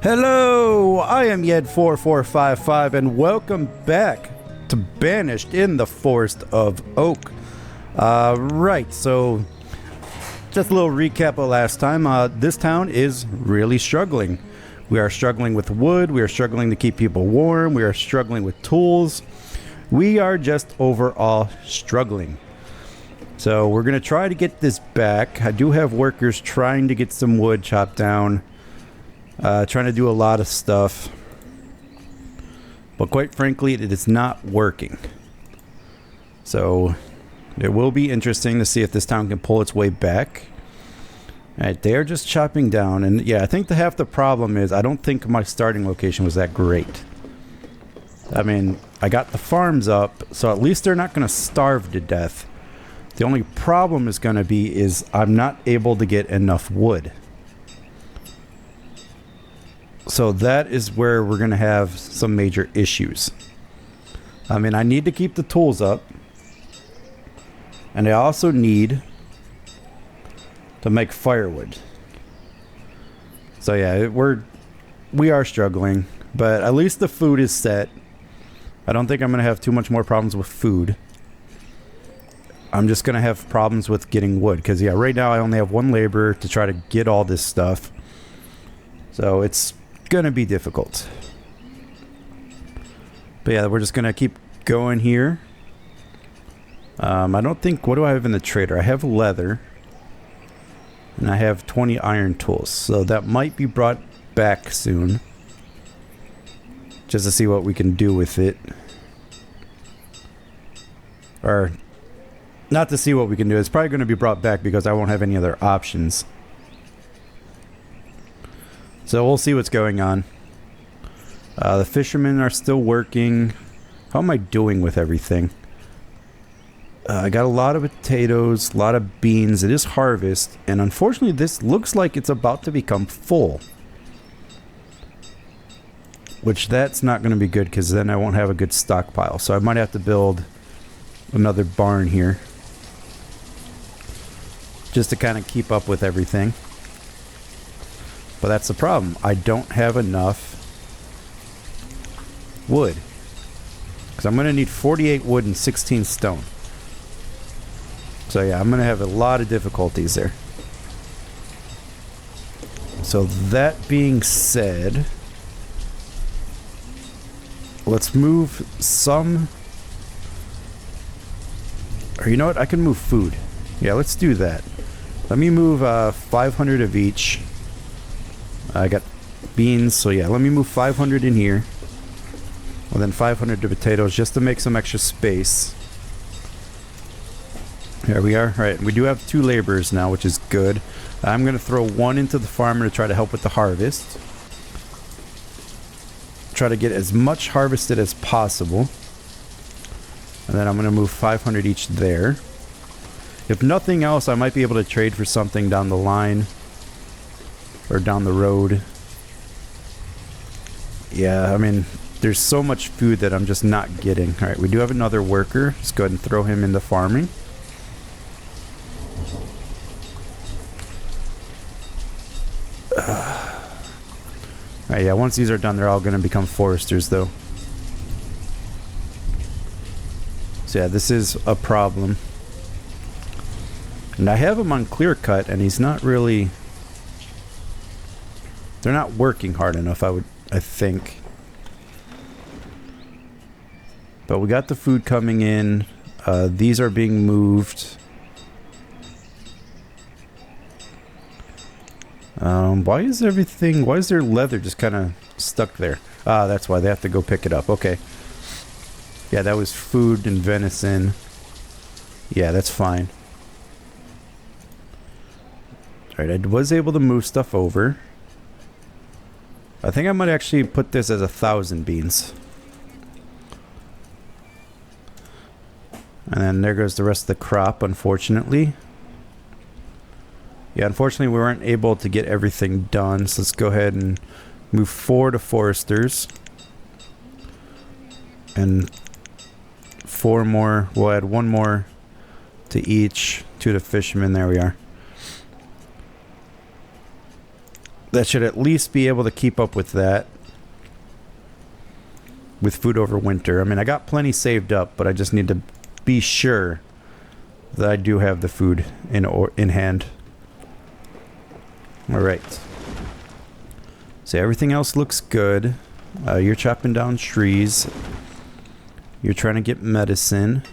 Hello, I am Yed4455 and welcome back to Banished in the Forest of Oak. Right, so just a little recap of last time. This town is really struggling. We are struggling with wood, we are struggling to keep people warm, we are struggling with tools. We are just overall struggling. So we're going to try to get this back. I do have workers trying to get some wood chopped down. Trying to do a lot of stuff. But quite frankly, it is not working. So it will be interesting to see if this town can pull its way back. Alright, they are just chopping down. And yeah, I think half the problem is I don't think my starting location was that great. I mean, I got the farms up, so at least they're not going to starve to death. The only problem is going to be is I'm not able to get enough wood. So that is where we're going to have some major issues. I mean, I need to keep the tools up. And I also need to make firewood. So yeah, we are struggling. But at least the food is set. I don't think I'm going to have too much more problems with food. I'm just going to have problems with getting wood. Because yeah, right now I only have one laborer to try to get all this stuff. So it's gonna be difficult. But yeah, we're just gonna keep going here. I don't think, what do I have in the trader? I have leather and I have 20 iron tools, so that might be brought back soon just to see what we can do with it. Or not to see what we can do, it's probably going to be brought back because I won't have any other options. So we'll see what's going on. The fishermen are still working. How am I doing with everything? I got a lot of potatoes, a lot of beans. It is harvest. And unfortunately, this looks like it's about to become full. Which that's not going to be good because then I won't have a good stockpile. So I might have to build another barn here. Just to kind of keep up with everything. But that's the problem. I don't have enough wood. Because I'm going to need 48 wood and 16 stone. So yeah, I'm going to have a lot of difficulties there. So that being said, let's move some... Or you know what? I can move food. Yeah, let's do that. Let me move 500 of each. I got beans, so yeah, let me move 500 in here. And then 500 to potatoes just to make some extra space. There we are. Alright, we do have 2 laborers now, which is good. I'm going to throw 1 into the farmer to try to help with the harvest. Try to get as much harvested as possible. And then I'm going to move 500 each there. If nothing else, I might be able to trade for something down the line. Or down the road. Yeah, I mean, there's so much food that I'm just not getting. Alright, we do have another worker. Let's go ahead and throw him into farming. Alright, yeah, once these are done, they're all going to become foresters, though. So yeah, this is a problem. And I have him on clear cut, and he's not really... They're not working hard enough, I think. But we got the food coming in. These are being moved. Why is their leather just kind of stuck there? Ah, that's why they have to go pick it up. Okay. Yeah, that was food and venison. Yeah, that's fine. Alright, I was able to move stuff over. I think I might actually put this as 1,000 beans. And then there goes the rest of the crop, unfortunately. Yeah, unfortunately we weren't able to get everything done, so let's go ahead and move 4 to foresters. And 4 more, we'll add 1 more to each, 2 to fishermen, there we are. that should at least be able to keep up with that. With food over winter. I mean, I got plenty saved up, but I just need to be sure that I do have the food in hand. Alright. So everything else looks good. You're chopping down trees. You're trying to get medicine.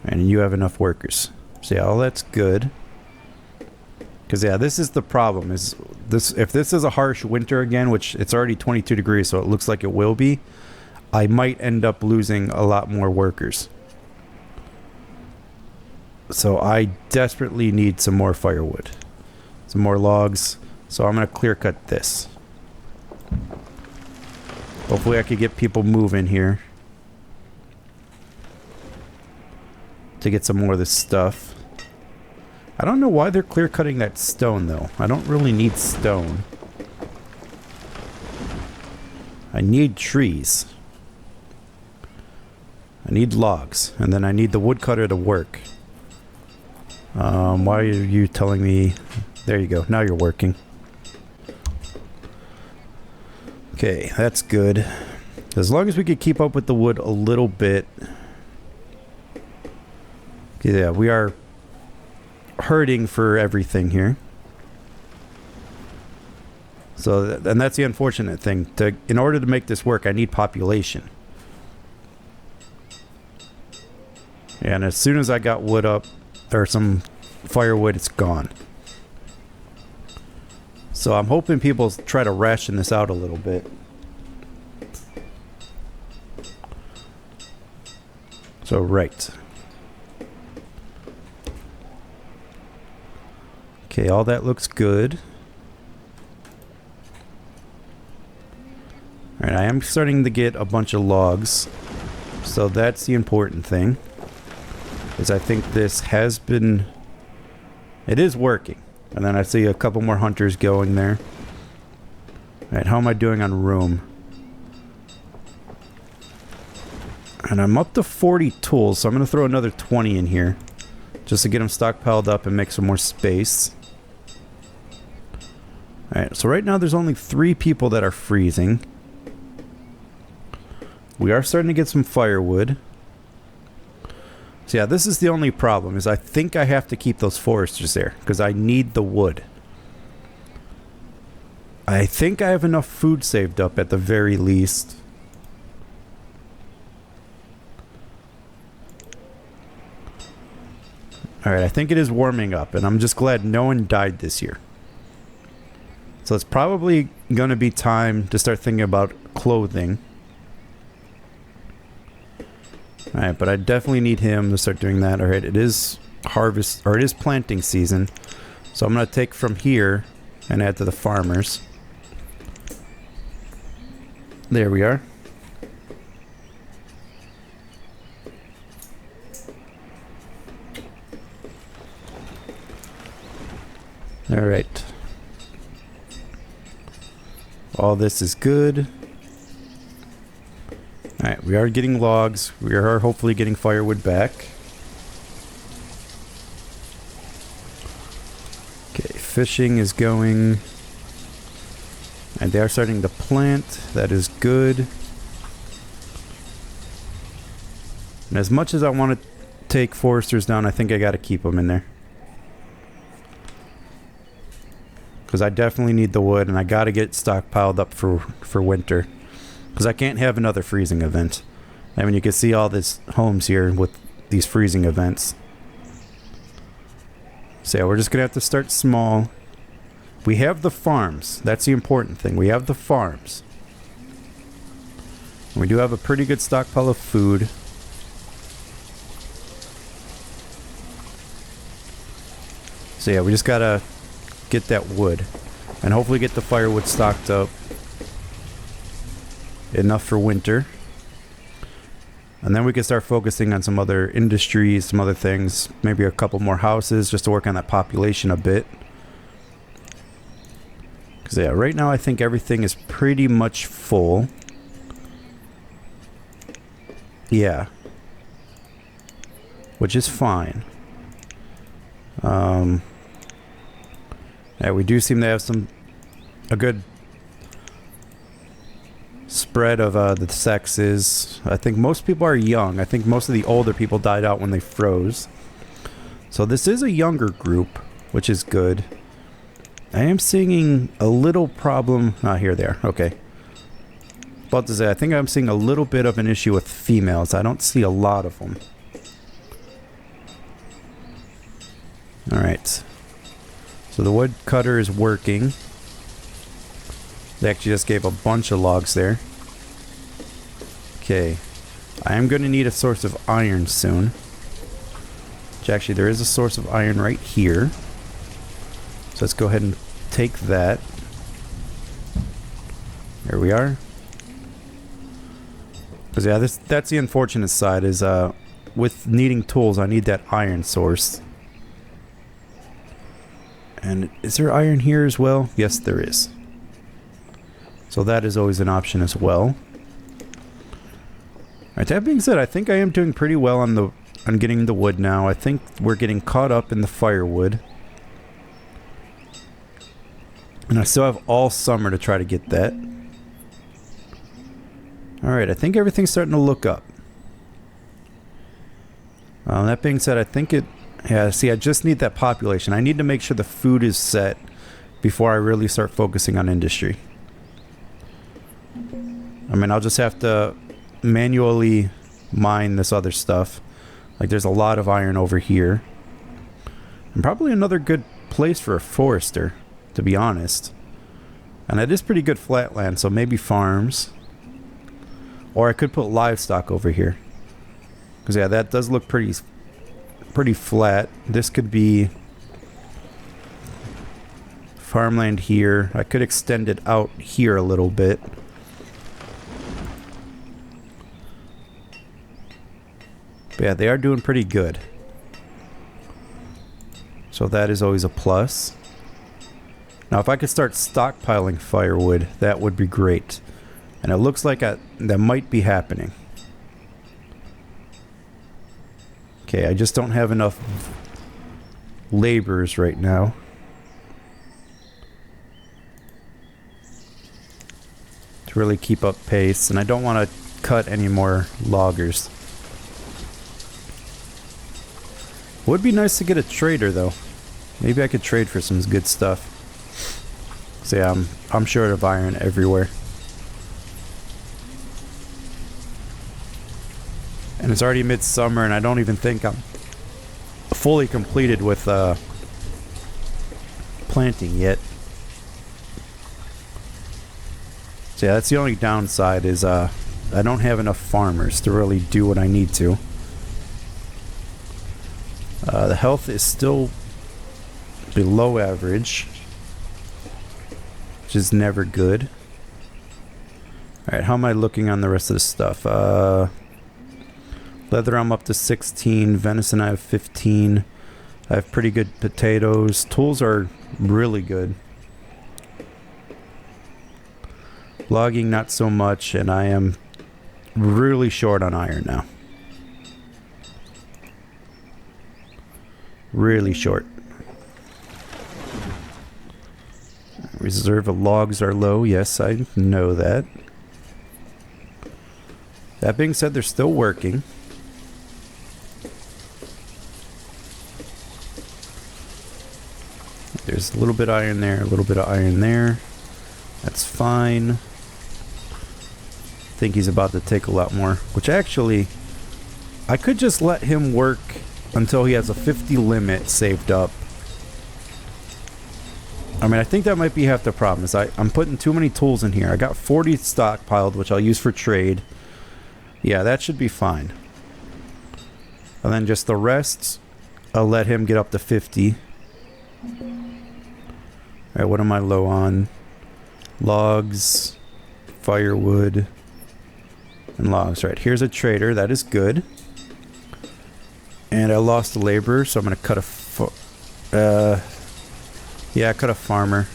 And you have enough workers. So yeah, all that's good. Because yeah, this is the problem. Is this, if this is a harsh winter again, which it's already 22 degrees, so it looks like it will be, I might end up losing a lot more workers. So I desperately need some more firewood. Some more logs. So I'm going to clear cut this. Hopefully I could get people moving here. To get some more of this stuff. I don't know why they're clear cutting that stone though. I don't really need stone. I need trees. I need logs. And then I need the woodcutter to work. Why are you telling me? There you go. Now you're working. Okay, that's good. As long as we could keep up with the wood a little bit. Yeah, we are hurting for everything here. So, and that's the unfortunate thing. In order to make this work, I need population. And as soon as I got wood up, or some firewood, it's gone. So I'm hoping people try to ration this out a little bit. So, right. Okay, all that looks good. Alright, I am starting to get a bunch of logs. So that's the important thing. Is I think this has been... It is working. And then I see a couple more hunters going there. Alright, how am I doing on room? And I'm up to 40 tools, so I'm going to throw another 20 in here. Just to get them stockpiled up and make some more space. Alright, so right now there's only 3 people that are freezing. We are starting to get some firewood. So yeah, this is the only problem, is I think I have to keep those foresters there, because I need the wood. I think I have enough food saved up at the very least. Alright, I think it is warming up, and I'm just glad no one died this year. So it's probably going to be time to start thinking about clothing. Alright, but I definitely need him to start doing that. Alright, it is harvest, or it is planting season. So I'm going to take from here and add to the farmers. There we are. Alright. All this is good. Alright, we are getting logs. We are hopefully getting firewood back. Okay, fishing is going. And they are starting to plant. That is good. And as much as I want to take foresters down, I think I got to keep them in there. Because I definitely need the wood, and I got to get stockpiled up for winter. Because I can't have another freezing event. I mean, you can see all these homes here with these freezing events. So yeah, we're just going to have to start small. We have the farms. That's the important thing. We have the farms. We do have a pretty good stockpile of food. So yeah, we just got to get that wood. And hopefully get the firewood stocked up. Enough for winter. And then we can start focusing on some other industries, some other things. Maybe a couple more houses just to work on that population a bit. Because yeah, right now I think everything is pretty much full. Yeah. Which is fine. Yeah, we do seem to have a good spread of the sexes. I think most people are young. I think most of the older people died out when they froze. So this is a younger group, which is good. I am seeing a little problem. Ah, here they are. Okay. About to say, I think I'm seeing a little bit of an issue with females. I don't see a lot of them. Alright. So the woodcutter is working. They actually just gave a bunch of logs there. Okay. I am going to need a source of iron soon. Which actually, there is a source of iron right here. So let's go ahead and take that. There we are. Because yeah, that's the unfortunate side is with needing tools, I need that iron source. And is there iron here as well? Yes, there is. So that is always an option as well. Alright, that being said, I think I am doing pretty well on getting the wood now. I think we're getting caught up in the firewood. And I still have all summer to try to get that. Alright, I think everything's starting to look up. That being said, I think it... Yeah, see, I just need that population. I need to make sure the food is set before I really start focusing on industry. I mean, I'll just have to manually mine this other stuff. Like, there's a lot of iron over here. And probably another good place for a forester, to be honest. And it is pretty good flatland, so maybe farms. Or I could put livestock over here. Because, yeah, that does look pretty flat. This could be farmland here. I could extend it out here a little bit. But yeah, they are doing pretty good. So that is always a plus. Now, if I could start stockpiling firewood, that would be great. And it looks like that might be happening. Okay, I just don't have enough laborers right now. To really keep up pace. And I don't want to cut any more loggers. Would be nice to get a trader, though. Maybe I could trade for some good stuff. So yeah, I'm short of iron everywhere. And it's already midsummer, and I don't even think I'm fully completed with planting yet. So yeah, that's the only downside is I don't have enough farmers to really do what I need to. The health is still below average, which is never good. Alright, how am I looking on the rest of the stuff? Leather, I'm up to 16. Venison, I have 15. I have pretty good potatoes. Tools are really good. Logging, not so much, and I am really short on iron now. Really short. Reserve of logs are low. Yes, I know that. That being said, they're still working. There's a little bit of iron there, a little bit of iron there. That's fine. I think he's about to take a lot more. Which actually, I could just let him work until he has a 50 limit saved up. I mean, I think that might be half the problem. Is I'm putting too many tools in here. I got 40 stockpiled, which I'll use for trade. Yeah, that should be fine. And then just the rest, I'll let him get up to 50. Alright, what am I low on? Logs, firewood, and logs. Right, here's a trader. That is good. And I lost a laborer, so I'm going to cut yeah, cut a farmer.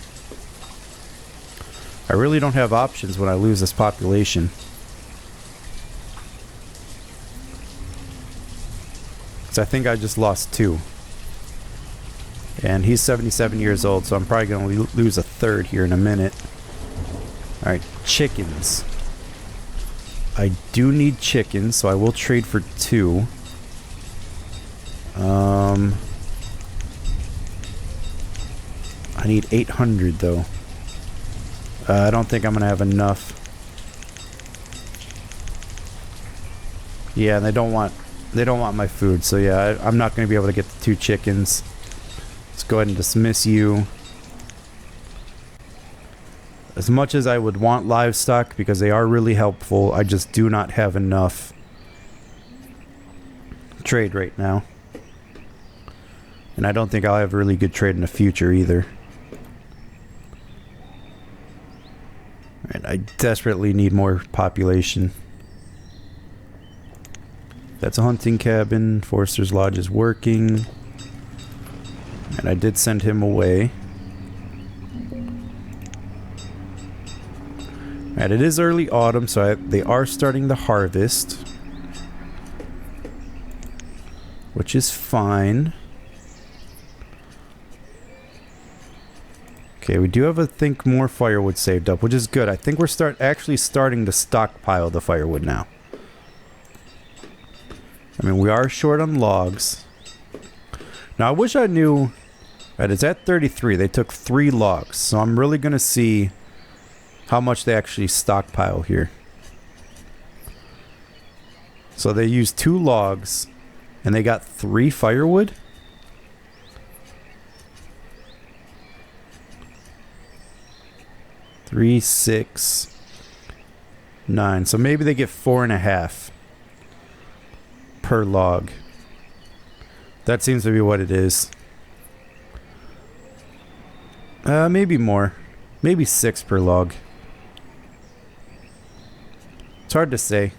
I really don't have options when I lose this population. Because I think I just lost 2. And he's 77 years old, so I'm probably going to lose a third here in a minute. Alright, chickens. I do need chickens, so I will trade for 2. I need 800 though. I don't think I'm going to have enough. Yeah, they don't want my food, so yeah, I'm not going to be able to get the 2 chickens. Let's go ahead and dismiss you. As much as I would want livestock, because they are really helpful, I just do not have enough trade right now. And I don't think I'll have a really good trade in the future either. Alright, I desperately need more population. That's a hunting cabin. Forester's Lodge is working. And I did send him away. Alright, it is early autumn, so they are starting the harvest. Which is fine. Okay, we do have, I think, more firewood saved up, which is good. I think we're actually starting to stockpile the firewood now. I mean, we are short on logs. Now, I wish I knew... Right, it's at 33. They took 3 logs, so I'm really going to see how much they actually stockpile here. So they used 2 logs, and they got 3 firewood? Three, 6, 9. So maybe they get 4.5 per log. That seems to be what it is. Maybe more. Maybe 6 per log. It's hard to say.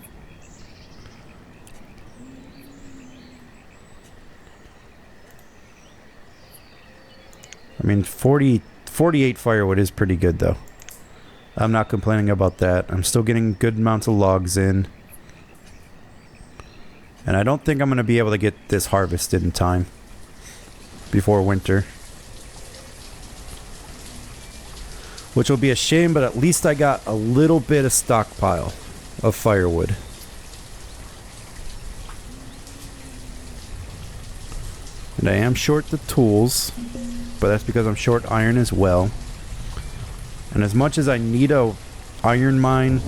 I mean, 48 firewood is pretty good though. I'm not complaining about that. I'm still getting good amounts of logs in. And I don't think I'm going to be able to get this harvested in time before winter. Which will be a shame, but at least I got a little bit of stockpile of firewood. And I am short the tools, but that's because I'm short iron as well. And as much as I need a iron mine,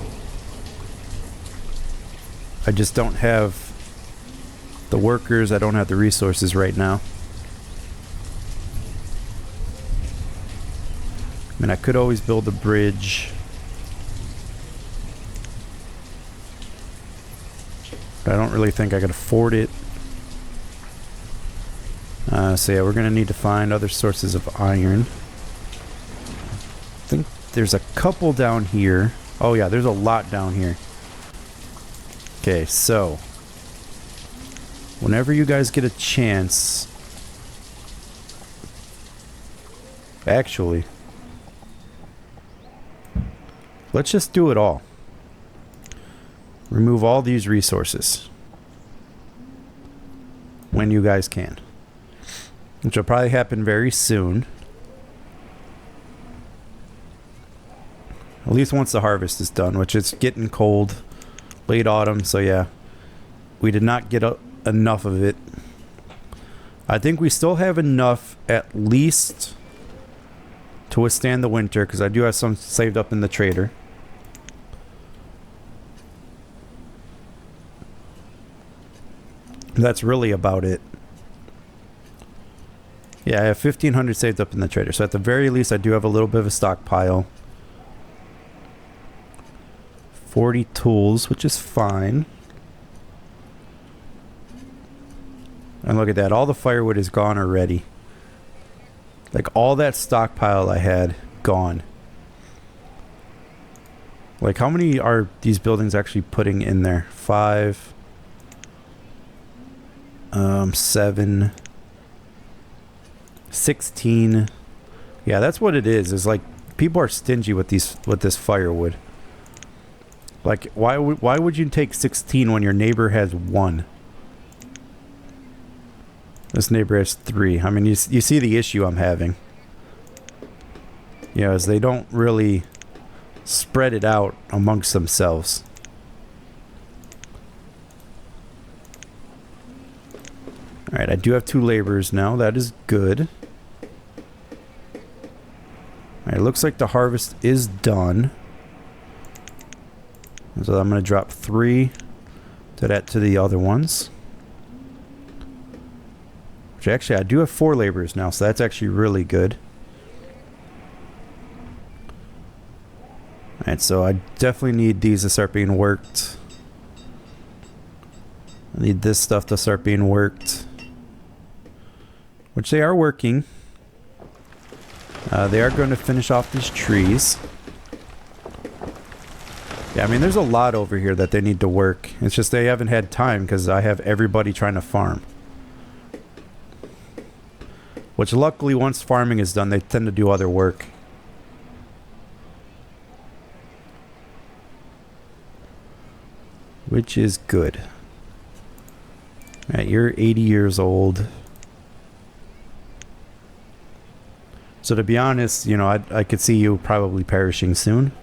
I just don't have the workers, I don't have the resources right now. I mean, I could always build a bridge. But I don't really think I could afford it. So yeah, we're going to need to find other sources of iron. I think there's a couple down here. Oh yeah, there's a lot down here. Okay, so whenever you guys get a chance... Actually... let's just do it all. Remove all these resources. When you guys can. Which will probably happen very soon. At least once the harvest is done, which is getting cold. Late autumn, so yeah. We did not get enough of it. I think we still have enough at least to withstand the winter, because I do have some saved up in the trader. That's really about it. Yeah, I have 1,500 saved up in the trader, so at the very least I do have a little bit of a stockpile. 40 tools, which is fine. And look at that, all the firewood is gone already. Like, all that stockpile I had, gone. Like, how many are these buildings actually putting in there? 5... 7... 16. Yeah, that's what it is. Is like, people are stingy with this firewood. Like, why would you take 16 when your neighbor has 1? This neighbor has 3. I mean, you see the issue I'm having. You know, as they don't really spread it out amongst themselves. Alright, I do have 2 laborers now. That is good. Alright, looks like the harvest is done. So I'm going to drop 3 to the other ones. Which actually, I do have 4 laborers now, so that's actually really good. Alright, so I definitely need these to start being worked. I need this stuff to start being worked. Which they are working. They are going to finish off these trees. Yeah, I mean, there's a lot over here that they need to work. It's just they haven't had time because I have everybody trying to farm. Which luckily, once farming is done, they tend to do other work. Which is good. Alright, you're 80 years old. So to be honest, you know, I could see you probably perishing soon.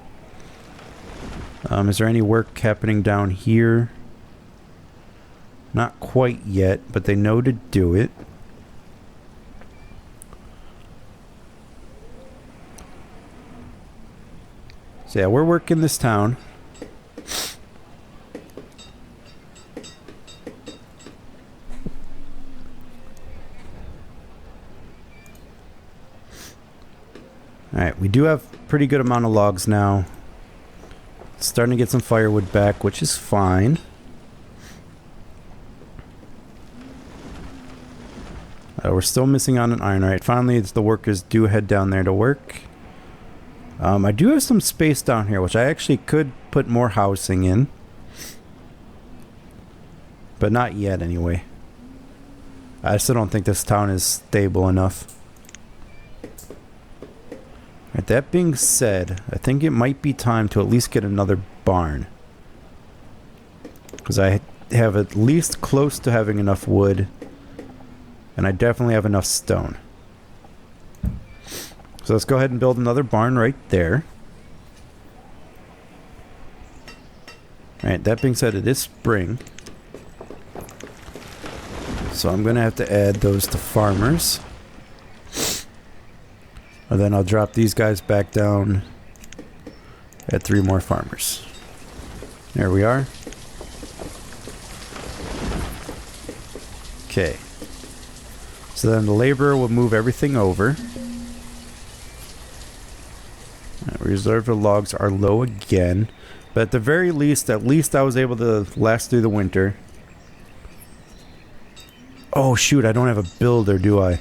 Is there any work happening down here? Not quite yet, but they know to do it. So yeah, we're working this town. Alright, we do have a pretty good amount of logs now. Starting to get some firewood back, which is fine. We're still missing on an iron. Alright, finally the workers do head down there to work. I do have some space down here, which I actually could put more housing in. But not yet, anyway. I still don't think this town is stable enough. Right, that being said, I think it might be time to at least get another barn. Because I have at least close to having enough wood. And I definitely have enough stone. So let's go ahead and build another barn right there. Alright, that being said, it is spring. So I'm going to have to add those to farmers. And then I'll drop these guys back down at 3 more farmers. There we are. Okay. So then the laborer will move everything over. Reserve logs are low again. But at the very least, at least I was able to last through the winter. Oh shoot, I don't have a builder, do I?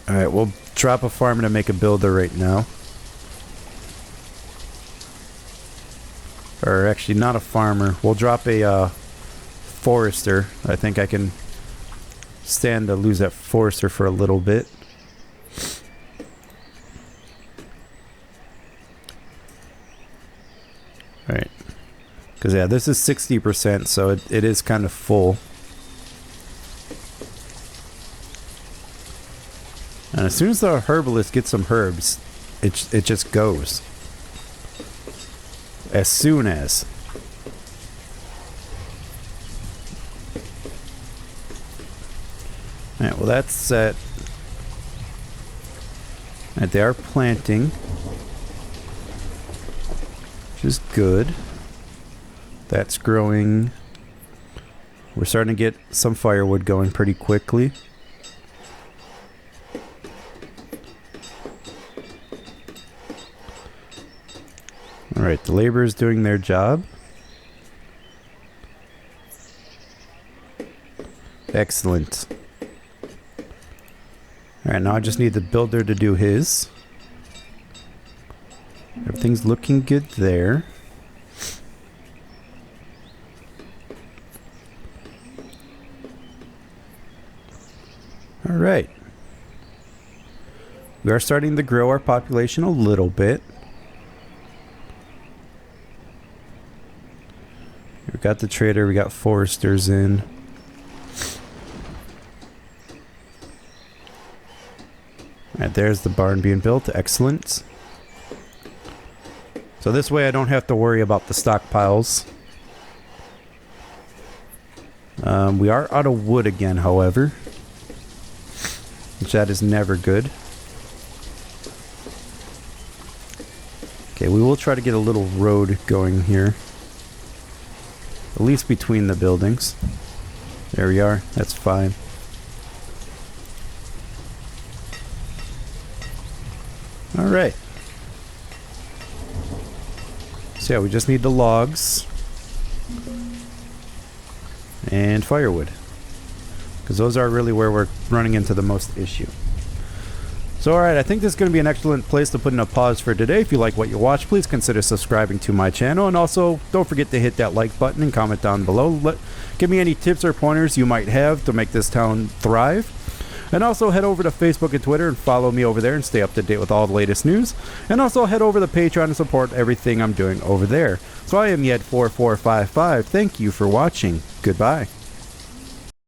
Alright, we'll drop a farmer to make a builder right now. Or actually, not a farmer. We'll drop a forester. I think I can stand to lose that forester for a little bit. Alright. Because, yeah, this is 60%, so it is kind of full. And as soon as the herbalist gets some herbs, it just goes. As soon as. Alright, well that's set. Alright, they are planting. Which is good. That's growing. We're starting to get some firewood going pretty quickly. Alright, the labor is doing their job. Excellent. Alright, now I just need the builder to do his. Everything's looking good there. Alright. We are starting to grow our population a little bit. We got the trader, we got foresters in. Alright, there's the barn being built. Excellent. So this way I don't have to worry about the stockpiles. We are out of wood again, however. Which that is never good. Okay, we will try to get a little road going here. At least between the buildings. There we are. That's fine. Alright. So yeah, we just need the logs. And firewood. Because those are really where we're running into the most issue. So alright, I think this is going to be an excellent place to put in a pause for today. If you like what you watch, please consider subscribing to my channel. And also, don't forget to hit that like button and comment down below. Give me any tips or pointers you might have to make this town thrive. And also head over to Facebook and Twitter and follow me over there and stay up to date with all the latest news. And also head over to Patreon and support everything I'm doing over there. So I am Yed4455. Thank you for watching. Goodbye.